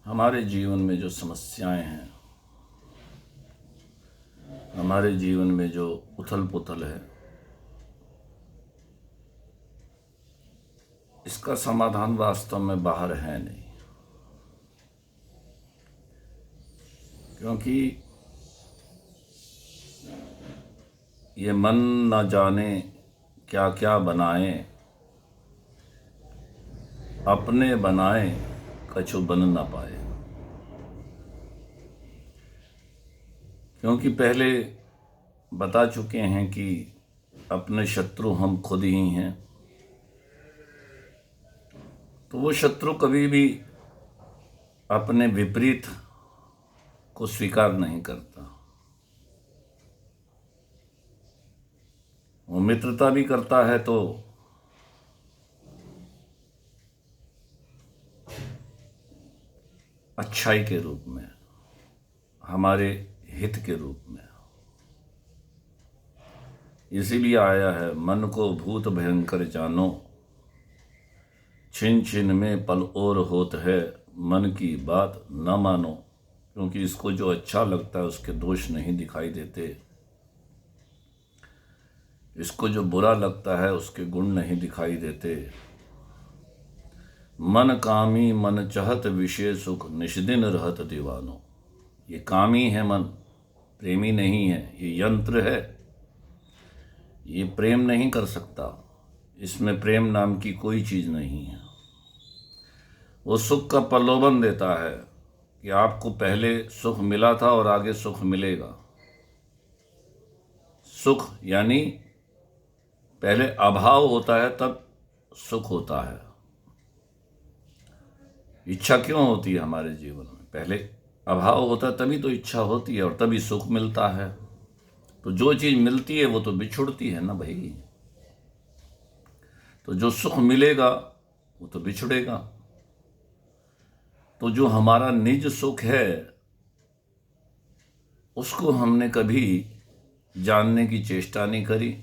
हमारे जीवन में जो समस्याएं हैं, हमारे जीवन में जो उथल पुथल है, इसका समाधान वास्तव में बाहर है नहीं। क्योंकि ये मन न जाने क्या क्या बनाए, अपने बनाए कछु बन न पाए। क्योंकि पहले बता चुके हैं कि अपने शत्रु हम खुद ही हैं, तो वो शत्रु कभी भी अपने विपरीत को स्वीकार नहीं करता। वो मित्रता भी करता है तो अच्छाई के रूप में, हमारे हित के रूप में। इसीलिए आया है, मन को भूत भयंकर जानो, छिन छिन में पल और होत है, मन की बात न मानो। क्योंकि इसको जो अच्छा लगता है उसके दोष नहीं दिखाई देते, इसको जो बुरा लगता है उसके गुण नहीं दिखाई देते। मन कामी मन चाहत विषय सुख, निष्दिन रहत दीवानो। ये कामी है मन, प्रेमी नहीं है। ये यंत्र है, ये प्रेम नहीं कर सकता। इसमें प्रेम नाम की कोई चीज़ नहीं है। वो सुख का प्रलोभन देता है कि आपको पहले सुख मिला था और आगे सुख मिलेगा। सुख यानी पहले अभाव होता है तब सुख होता है। इच्छा क्यों होती है हमारे जीवन में? पहले अभाव होता है तभी तो इच्छा होती है और तभी सुख मिलता है। तो जो चीज़ मिलती है वो तो बिछुड़ती है ना भाई। तो जो सुख मिलेगा वो तो बिछुड़ेगा। तो जो हमारा निज सुख है उसको हमने कभी जानने की चेष्टा नहीं करी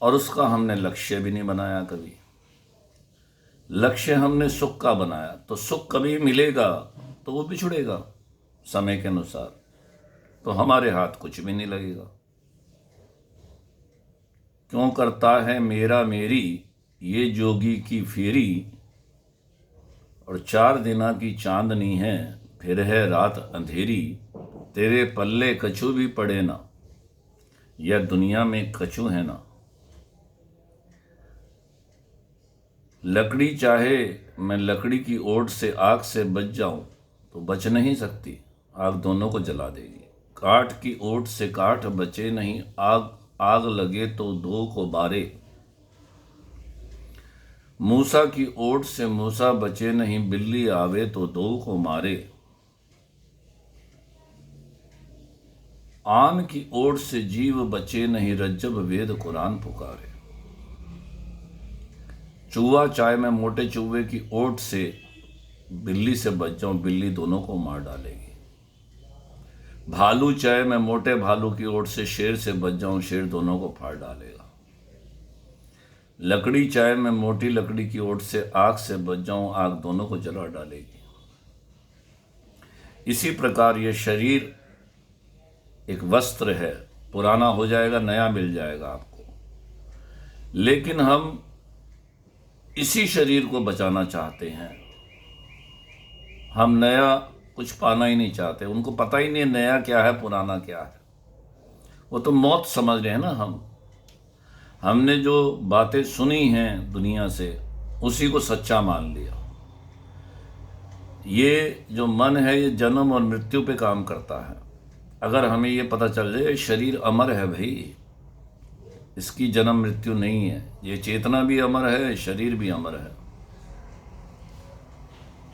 और उसका हमने लक्ष्य भी नहीं बनाया कभी। लक्ष्य हमने सुख का बनाया, तो सुख कभी मिलेगा तो वो बिछुड़ेगा समय के अनुसार, तो हमारे हाथ कुछ भी नहीं लगेगा। क्यों करता है मेरा मेरी ये जोगी की फेरी, और 4 दिना की चांदनी है फिर है रात अंधेरी। तेरे पल्ले कछु भी पड़े ना, यह दुनिया में कछु है ना। लकड़ी चाहे मैं लकड़ी की ओट से आग से बच जाऊं तो बच नहीं सकती, आग दोनों को जला देगी। काठ की ओट से काठ बचे नहीं, आग लगे तो दो को बारे। मूसा की ओट से मूसा बचे नहीं, बिल्ली आवे तो दो को मारे। आन की ओट से जीव बचे नहीं, रज्जब वेद कुरान पुकारे। चूहा चाहे मैं मोटे चूहे की ओट से बिल्ली से बच जाऊं, बिल्ली दोनों को मार डालेगी। भालू चाहे मैं मोटे भालू की ओट से शेर से बच जाऊं, शेर दोनों को फाड़ डालेगा। लकड़ी चाहे मैं मोटी लकड़ी की ओट से आग से बच जाऊं, आग दोनों को जला डालेगी। इसी प्रकार ये शरीर एक वस्त्र है, पुराना हो जाएगा, नया मिल जाएगा आपको। लेकिन हम इसी शरीर को बचाना चाहते हैं, हम नया कुछ पाना ही नहीं चाहते। उनको पता ही नहीं नया क्या है पुराना क्या है, वो तो मौत समझ रहे हैं ना। हमने जो बातें सुनी हैं दुनिया से उसी को सच्चा मान लिया। ये जो मन है ये जन्म और मृत्यु पे काम करता है। अगर हमें ये पता चल जाए शरीर अमर है भाई, इसकी जन्म मृत्यु नहीं है, ये चेतना भी अमर है, शरीर भी अमर है,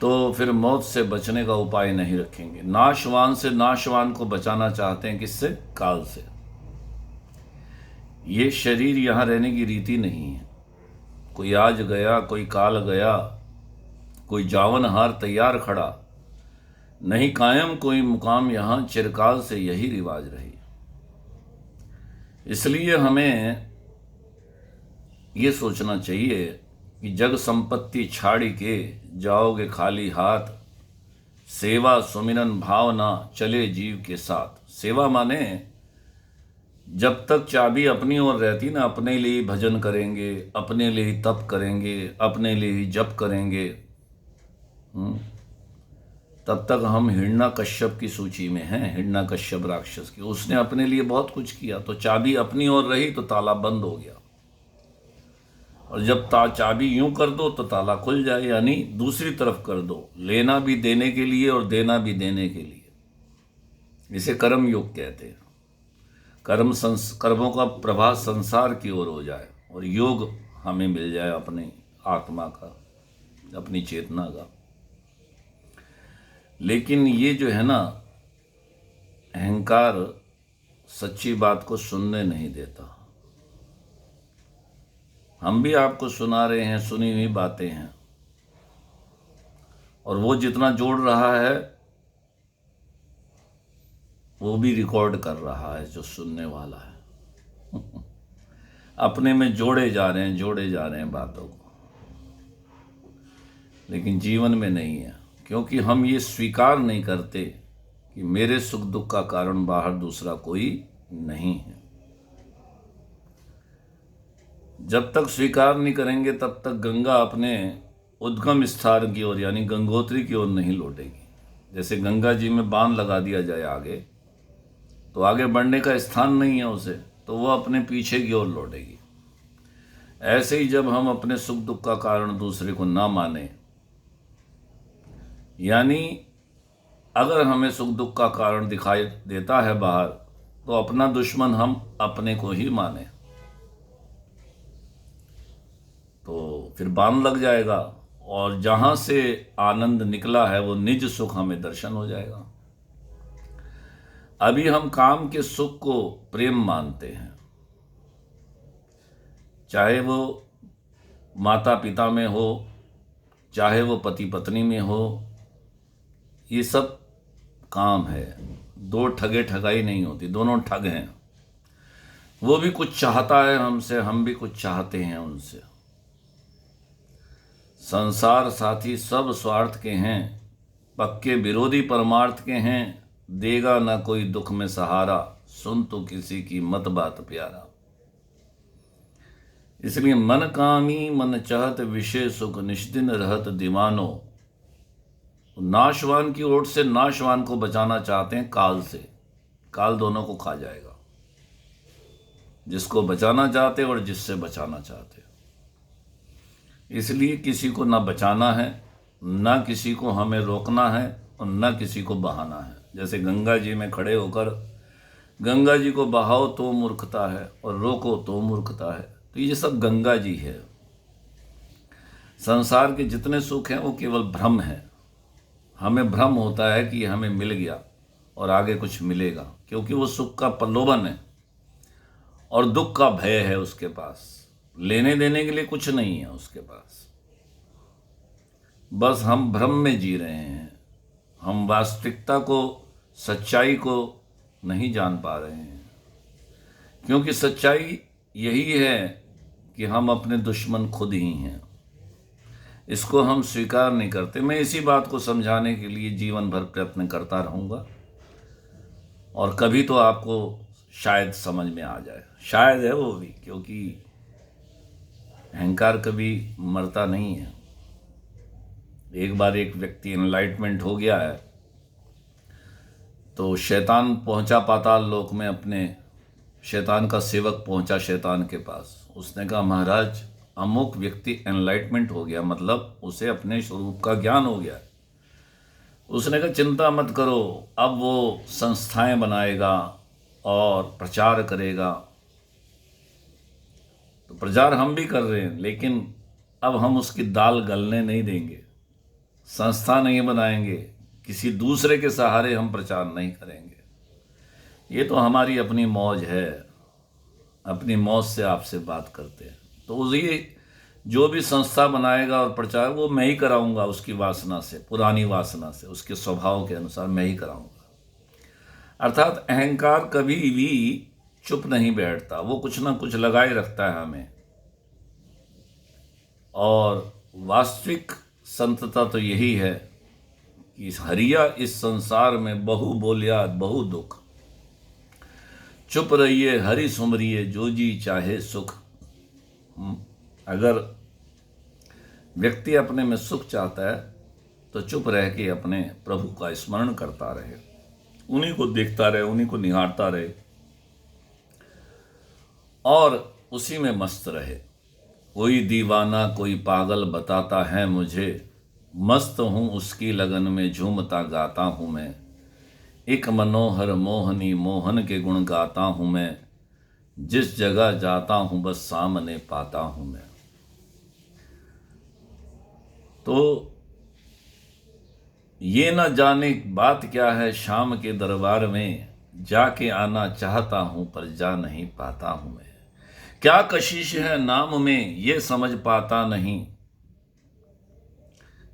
तो फिर मौत से बचने का उपाय नहीं रखेंगे। नाशवान से नाशवान को बचाना चाहते हैं, किससे? काल से। ये शरीर यहाँ रहने की रीति नहीं है। कोई आज गया, कोई काल गया, कोई जावनहार तैयार खड़ा, नहीं कायम कोई मुकाम यहाँ, चिरकाल से यही रिवाज रही। इसलिए हमें ये सोचना चाहिए कि जग संपत्ति छाड़ी के, जाओगे खाली हाथ, सेवा सुमिरन भावना चले जीव के साथ। सेवा माने जब तक चाबी अपनी ओर रहती ना, अपने लिए भजन करेंगे, अपने लिए तप करेंगे, अपने लिए जप करेंगे, तब तक हम हिरण्यकश्यप की सूची में हैं, हिरण्यकश्यप राक्षस की। उसने अपने लिए बहुत कुछ किया, तो चाबी अपनी ओर रही तो ताला बंद हो गया। और जब चाबी यूं कर दो तो ताला खुल जाए, यानी दूसरी तरफ कर दो, लेना भी देने के लिए और देना भी देने के लिए। इसे कर्म योग कहते हैं। कर्मों का प्रभाव संसार की ओर हो जाए और योग हमें मिल जाए अपनी आत्मा का, अपनी चेतना का। लेकिन ये जो है ना, अहंकार सच्ची बात को सुनने नहीं देता। हम भी आपको सुना रहे हैं, सुनी हुई बातें हैं, और वो जितना जोड़ रहा है वो भी रिकॉर्ड कर रहा है जो सुनने वाला है। अपने में जोड़े जा रहे हैं बातों को, लेकिन जीवन में नहीं है, क्योंकि हम ये स्वीकार नहीं करते कि मेरे सुख दुख का कारण बाहर दूसरा कोई नहीं है। जब तक स्वीकार नहीं करेंगे तब तक गंगा अपने उद्गम स्थान की ओर यानी गंगोत्री की ओर नहीं लौटेगी। जैसे गंगा जी में बांध लगा दिया जाए आगे, तो आगे बढ़ने का स्थान नहीं है उसे, तो वो अपने पीछे की ओर लौटेगी। ऐसे ही जब हम अपने सुख दुख का कारण दूसरे को ना माने, यानी अगर हमें सुख दुख का कारण दिखाई देता है बाहर, तो अपना दुश्मन हम अपने को ही माने, तो फिर बांध लग जाएगा, और जहां से आनंद निकला है वो निज सुख हमें दर्शन हो जाएगा। अभी हम काम के सुख को प्रेम मानते हैं, चाहे वो माता पिता में हो, चाहे वो पति पत्नी में हो, ये सब काम है। दो ठगे ठगाई नहीं होती, दोनों ठग हैं। वो भी कुछ चाहता है हमसे, हम भी कुछ चाहते हैं उनसे। संसार साथी सब स्वार्थ के हैं, पक्के विरोधी परमार्थ के हैं। देगा ना कोई दुख में सहारा, सुन तो किसी की मत बात प्यारा। इसलिए मन कामी मन चाहत, विषय सुख निष्दिन रहत दीवानो। नाशवान की ओर से नाशवान को बचाना चाहते हैं काल से। काल दोनों को खा जाएगा, जिसको बचाना चाहते और जिससे बचाना चाहते। इसलिए किसी को ना बचाना है, ना किसी को हमें रोकना है, और ना किसी को बहाना है। जैसे गंगा जी में खड़े होकर गंगा जी को बहाओ तो मूर्खता है, और रोको तो मूर्खता है। तो ये सब गंगा जी है। संसार के जितने सुख हैं वो केवल भ्रम है। हमें भ्रम होता है कि हमें मिल गया और आगे कुछ मिलेगा, क्योंकि वो सुख का प्रलोभन है और दुख का भय है उसके पास। लेने देने के लिए कुछ नहीं है उसके पास। बस हम भ्रम में जी रहे हैं। हम वास्तविकता को, सच्चाई को नहीं जान पा रहे हैं, क्योंकि सच्चाई यही है कि हम अपने दुश्मन खुद ही हैं। इसको हम स्वीकार नहीं करते। मैं इसी बात को समझाने के लिए जीवन भर प्रयत्न करता रहूँगा, और कभी तो आपको शायद समझ में आ जाए। शायद है वो भी, क्योंकि अहंकार कभी मरता नहीं है। एक बार एक व्यक्ति एनलाइटमेंट हो गया है, तो शैतान पहुंचा पाताल लोक में, अपने शैतान का सेवक पहुंचा शैतान के पास। उसने कहा, महाराज अमुक व्यक्ति एनलाइटमेंट हो गया, मतलब उसे अपने स्वरूप का ज्ञान हो गया। उसने कहा, चिंता मत करो, अब वो संस्थाएं बनाएगा और प्रचार करेगा। तो प्रचार हम भी कर रहे हैं, लेकिन अब हम उसकी दाल गलने नहीं देंगे। संस्था नहीं बनाएंगे, किसी दूसरे के सहारे हम प्रचार नहीं करेंगे। ये तो हमारी अपनी मौज है, अपनी मौज से आपसे बात करते हैं। तो ये जो भी संस्था बनाएगा और प्रचार, वो मैं ही कराऊंगा उसकी वासना से, पुरानी वासना से, उसके स्वभाव के अनुसार मैं ही कराऊंगा। अर्थात अहंकार कभी भी चुप नहीं बैठता, वो कुछ ना कुछ लगाए रखता है हमें। और वास्तविक संतता तो यही है कि हरिया इस संसार में बहु बोलिया बहु दुख, चुप रहिए हरि सुमरिए जो जी चाहे सुख। अगर व्यक्ति अपने में सुख चाहता है तो चुप रह के अपने प्रभु का स्मरण करता रहे, उन्हीं को देखता रहे, उन्हीं को निहारता रहे और उसी में मस्त रहे। कोई दीवाना कोई पागल बताता है मुझे, मस्त हूँ उसकी लगन में झूमता गाता हूँ मैं। एक मनोहर मोहनी मोहन के गुण गाता हूँ मैं, जिस जगह जाता हूँ बस सामने पाता हूँ मैं। तो ये न जाने बात क्या है शाम के दरबार में, जाके आना चाहता हूँ पर जा नहीं पाता हूँ मैं। क्या कशिश है नाम में ये समझ पाता नहीं,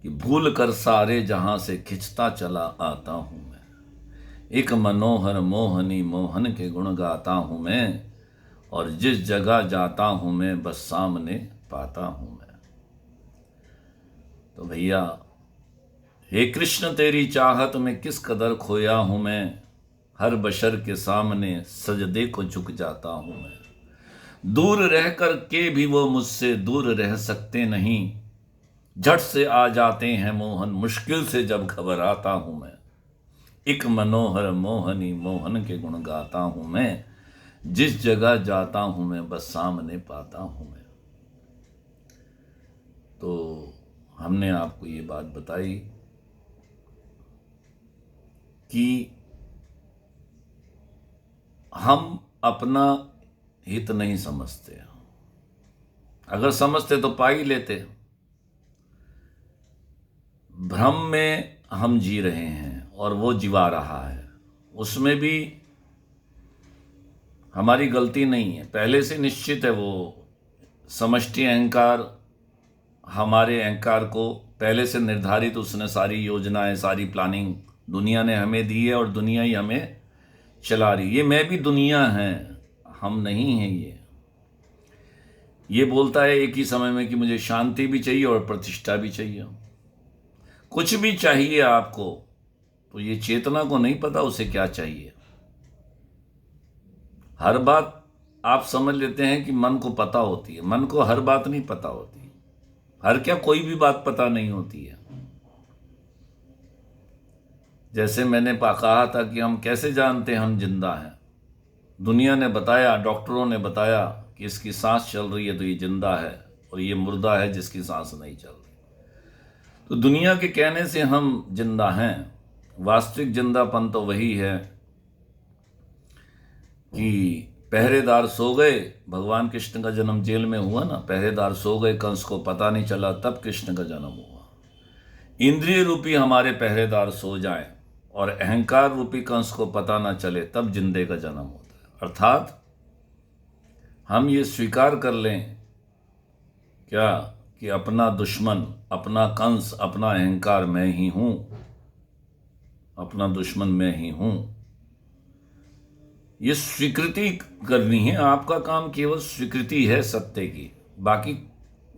कि भूल कर सारे जहां से खिंचता चला आता हूं मैं। एक मनोहर मोहनी मोहन के गुण गाता हूं मैं, और जिस जगह जाता हूं मैं बस सामने पाता हूं मैं। तो भैया, हे कृष्ण तेरी चाहत में किस कदर खोया हूं मैं, हर बशर के सामने सजदे को झुक जाता हूं मैं। दूर रह कर के भी वो मुझसे दूर रह सकते नहीं, झट से आ जाते हैं मोहन मुश्किल से जब घबराता हूं मैं। एक मनोहर मोहनी मोहन के गुण गाता हूं मैं, जिस जगह जाता हूं मैं बस सामने पाता हूं मैं। तो हमने आपको ये बात बताई कि हम अपना हित नहीं समझते, अगर समझते तो पा ही लेते। भ्रम में हम जी रहे हैं और वो जिवा रहा है, उसमें भी हमारी गलती नहीं है, पहले से निश्चित है। वो समष्टि अहंकार हमारे अहंकार को पहले से निर्धारित, उसने सारी योजनाएं सारी प्लानिंग दुनिया ने हमें दी है और दुनिया ही हमें चला रही। ये मैं भी दुनिया है, हम नहीं हैं। ये बोलता है एक ही समय में कि मुझे शांति भी चाहिए और प्रतिष्ठा भी चाहिए। कुछ भी चाहिए आपको तो ये चेतना को नहीं पता उसे क्या चाहिए। हर बात आप समझ लेते हैं कि मन को पता होती है, मन को हर बात नहीं पता होती। हर क्या, कोई भी बात पता नहीं होती है। जैसे मैंने कहा था कि हम कैसे जानते हैं हम जिंदा हैं। दुनिया ने बताया, डॉक्टरों ने बताया कि इसकी सांस चल रही है तो ये जिंदा है, और ये मुर्दा है जिसकी सांस नहीं चल रही। तो दुनिया के कहने से हम जिंदा हैं। वास्तविक जिंदापन तो वही है कि पहरेदार सो गए, भगवान कृष्ण का जन्म जेल में हुआ ना, पहरेदार सो गए, कंस को पता नहीं चला, तब कृष्ण का जन्म हुआ। इंद्रिय रूपी हमारे पहरेदार सो जाएं और अहंकार रूपी कंस को पता ना चले, तब जिंदे का जन्म होता है। अर्थात हम ये स्वीकार कर लें क्या कि अपना दुश्मन, अपना कंस, अपना अहंकार मैं ही हूं, अपना दुश्मन मैं ही हूं। ये स्वीकृति करनी है। आपका काम केवल स्वीकृति है सत्य की। बाकी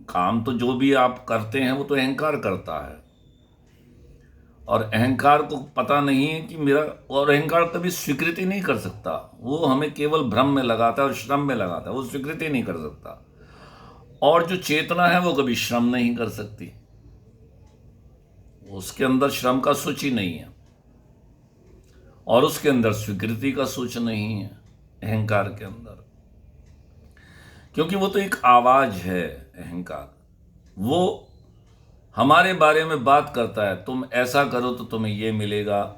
काम तो जो भी आप करते हैं वो तो अहंकार करता है, और अहंकार को पता नहीं है कि मेरा, और अहंकार कभी स्वीकृति नहीं कर सकता। वो हमें केवल भ्रम में लगाता है और श्रम में लगाता है, वो स्वीकृति नहीं कर सकता। और जो चेतना है वो कभी श्रम नहीं कर सकती, उसके अंदर श्रम का सूची नहीं है और उसके अंदर स्वीकृति का सूच नहीं है अहंकार के अंदर। क्योंकि वो तो एक आवाज है अहंकार, वो हमारे बारे में बात करता है, तुम ऐसा करो तो तुम्हें ये मिलेगा,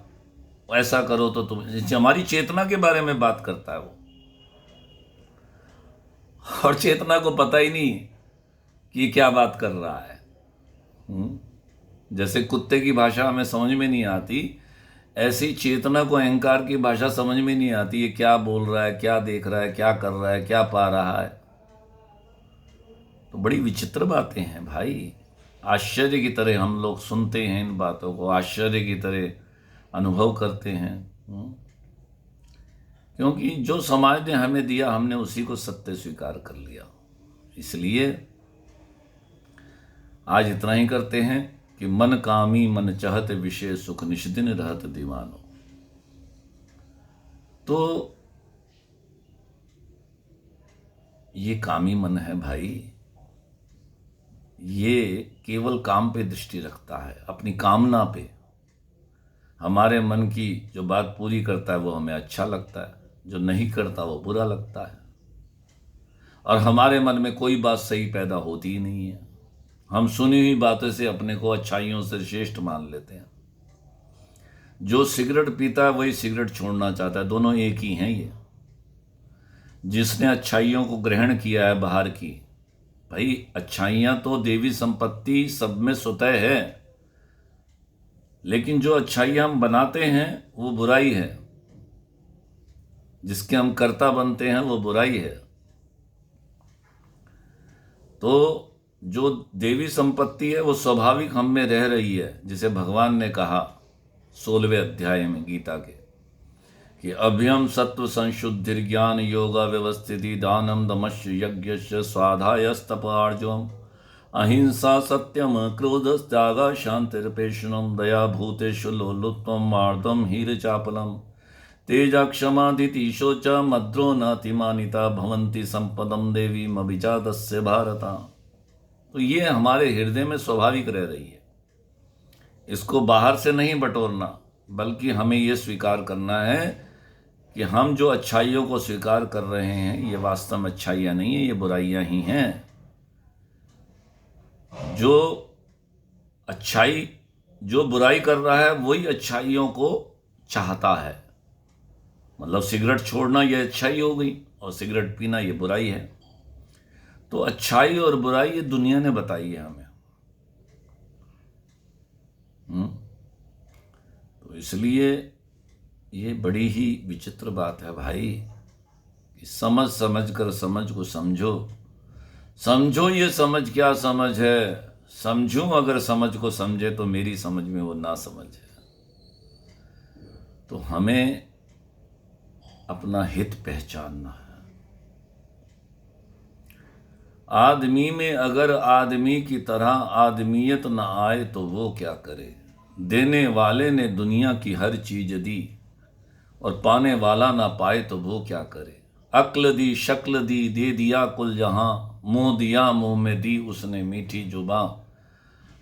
ऐसा करो तो तुम, हमारी चेतना के बारे में बात करता है वो। और चेतना को पता ही नहीं कि ये क्या बात कर रहा है। जैसे कुत्ते की भाषा हमें समझ में नहीं आती, ऐसी चेतना को अहंकार की भाषा समझ में नहीं आती। ये क्या बोल रहा है, क्या देख रहा है, क्या कर रहा है, क्या पा रहा है। तो बड़ी विचित्र बातें हैं भाई। आश्चर्य की तरह हम लोग सुनते हैं इन बातों को, आश्चर्य की तरह अनुभव करते हैं। क्योंकि जो समाज ने हमें दिया हमने उसी को सत्य स्वीकार कर लिया। इसलिए आज इतना ही करते हैं। कि मन कामी मन चाहत विषय सुख निष्दिन रहत दीवानो। तो ये कामी मन है भाई, ये केवल काम पे दृष्टि रखता है, अपनी कामना पे। हमारे मन की जो बात पूरी करता है वो हमें अच्छा लगता है, जो नहीं करता वो बुरा लगता है। और हमारे मन में कोई बात सही पैदा होती ही नहीं है। हम सुनी हुई बातों से अपने को अच्छाइयों से श्रेष्ठ मान लेते हैं। जो सिगरेट पीता है वही सिगरेट छोड़ना चाहता है, दोनों एक ही हैं ये। जिसने अच्छाइयों को ग्रहण किया है बाहर की, भाई अच्छाइयां तो देवी संपत्ति सब में स्वतः है, लेकिन जो अच्छाइयां हम बनाते हैं वो बुराई है, जिसके हम कर्ता बनते हैं वो बुराई है। तो जो देवी संपत्ति है वो स्वाभाविक हम में रह रही है, जिसे भगवान ने कहा 16वें अध्याय में गीता के कि अभ्यम सत्व संशुद्धि ज्ञान योगा व्यवस्थिति दानम दमश्च यज्ञश्च स्वाध्यायस्तपार्जवम् अहिंसा सत्यम क्रोध त्यागा शांतिरपेशनम दया भूतेषु लोलुत्वम मार्दम हीर चापलम तेजा क्षमादिति शोच मद्रो नातिमानिता भवन्ति संपदम देवी मभिजातस्य भारता। तो ये हमारे हृदय में स्वाभाविक रह रही है, इसको बाहर से नहीं बटोरना, बल्कि हमें ये स्वीकार करना है कि हम जो अच्छाइयों को स्वीकार कर रहे हैं ये वास्तव में अच्छाइयाँ नहीं है, ये बुराइयाँ ही हैं। जो बुराई कर रहा है वही अच्छाइयों को चाहता है। मतलब सिगरेट छोड़ना ये अच्छाई हो गई और सिगरेट पीना ये बुराई है। तो अच्छाई और बुराई ये दुनिया ने बताई है हमें। तो इसलिए ये बड़ी ही विचित्र बात है भाई कि समझ कर समझ को समझो ये समझ क्या समझ है। समझूं अगर समझ को समझे तो मेरी समझ में वो ना समझ है। तो हमें अपना हित पहचानना है। आदमी में अगर आदमी की तरह आदमियत न आए तो वो क्या करे। देने वाले ने दुनिया की हर चीज दी और पाने वाला ना पाए तो वो क्या करे। अक्ल दी शक्ल दी दे दिया कुल जहां, मुंह दिया मुंह में दी उसने मीठी जुबां।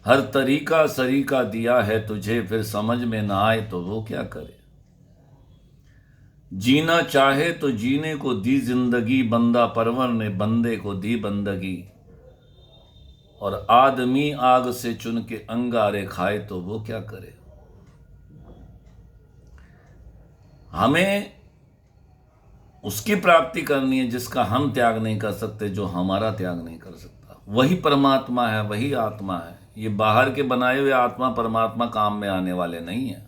हर तरीका सरीका दिया है तुझे फिर समझ में ना आए तो वो क्या करे। जीना चाहे तो जीने को दी जिंदगी, बंदा परवर ने बंदे को दी बंदगी। और आदमी आग से चुन के अंगारे खाए तो वो क्या करे। हमें उसकी प्राप्ति करनी है जिसका हम त्याग नहीं कर सकते, जो हमारा त्याग नहीं कर सकता। वही परमात्मा है, वही आत्मा है। ये बाहर के बनाए हुए आत्मा परमात्मा काम में आने वाले नहीं है।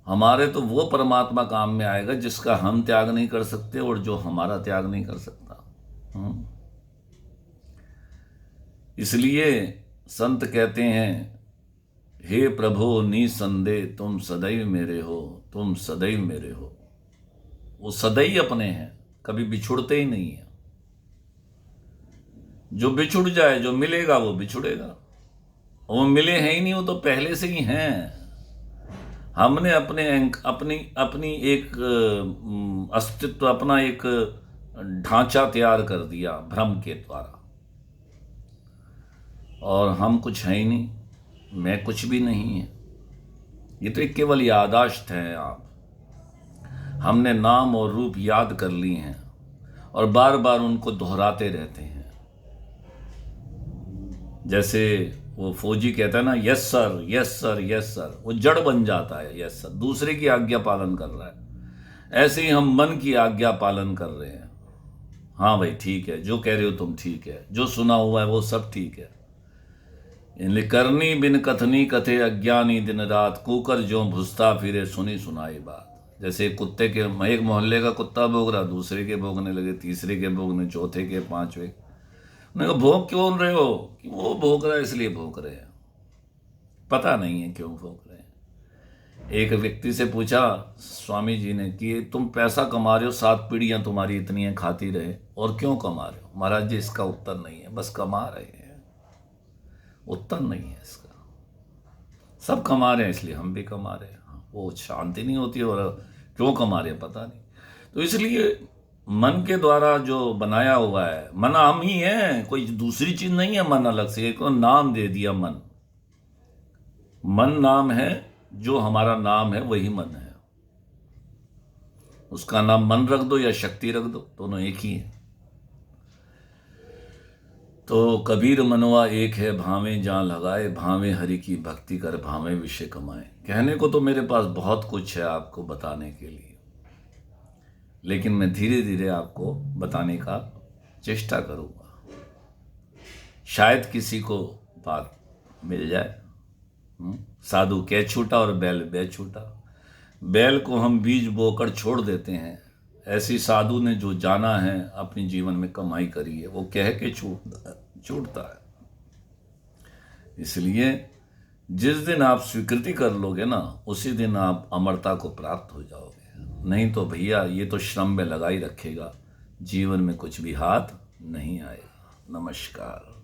हमारे तो वो परमात्मा काम में आएगा जिसका हम त्याग नहीं कर सकते और जो हमारा त्याग नहीं कर सकता। इसलिए संत कहते हैं, हे प्रभु निसंदेह तुम सदैव मेरे हो, तुम सदैव मेरे हो। वो सदैव अपने हैं, कभी बिछुड़ते ही नहीं है। जो बिछुड़ जाए, जो मिलेगा वो बिछुड़ेगा। वो मिले हैं ही नहीं, वो तो पहले से ही हैं। हमने अपनी एक अस्तित्व, अपना एक ढांचा तैयार कर दिया भ्रम के द्वारा, और हम कुछ है ही नहीं, मैं कुछ भी नहीं है। ये तो एक केवल यादाश्त है। आप हमने नाम और रूप याद कर लिए हैं और बार बार उनको दोहराते रहते हैं। जैसे वो फौजी कहता है ना, yes sir yes sir yes sir, वो जड़ बन जाता है यस सर, दूसरे की आज्ञा पालन कर रहा है। ऐसे ही हम मन की आज्ञा पालन कर रहे हैं। हाँ भाई ठीक है, जो कह रहे हो तुम ठीक है, जो सुना हुआ है वो सब ठीक है। इनलिए करनी बिन कथनी कथे अज्ञानी दिन रात, कुकर जो भुसता फिरे सुनी सुनाई बात। जैसे कुत्ते के, एक मोहल्ले का कुत्ता भोग रहा, दूसरे के भोगने लगे, तीसरे के भोगने, चौथे के, पांचवे। उन्होंने कहा भोग क्यों रहे हो? कि वो भोग रहा है इसलिए भोग रहे हैं, पता नहीं है क्यों भोग रहे हैं। एक व्यक्ति से पूछा स्वामी जी ने कि तुम पैसा कमा रहे हो, 7 पीढ़ियां तुम्हारी इतनी हैं, खाती रहे, और क्यों कमा रहे हो? महाराज जी इसका उत्तर नहीं है, बस कमा रहे हैं, उत्तर नहीं है इसका। सब कमा रहे हैं इसलिए हम भी कमा रहे हैं। वो शांति नहीं होती और क्यों कमा रहे हैं पता नहीं। तो इसलिए मन के द्वारा जो बनाया हुआ है, मन हम ही हैं, कोई दूसरी चीज नहीं है। मन अलग से, एक नाम दे दिया मन। मन नाम है, जो हमारा नाम है वही मन है। उसका नाम मन रख दो या शक्ति रख दो, दोनों एक ही है। तो कबीर मनवा एक है, भावें जहाँ लगाए, भावें हरि की भक्ति कर, भावें विषय कमाए। कहने को तो मेरे पास बहुत कुछ है आपको बताने के लिए, लेकिन मैं धीरे धीरे आपको बताने का चेष्टा करूँगा। शायद किसी को बात मिल जाए। साधु कह छूटा और बैल बह छूटा। बैल को हम बीज बोकर छोड़ देते हैं, ऐसी साधु ने जो जाना है अपने जीवन में कमाई करी है, वो कह के छूटता है। इसलिए जिस दिन आप स्वीकृति कर लोगे ना, उसी दिन आप अमरता को प्राप्त हो जाओगे। नहीं तो भैया ये तो श्रम में लगा ही रखेगा, जीवन में कुछ भी हाथ नहीं आएगा। नमस्कार।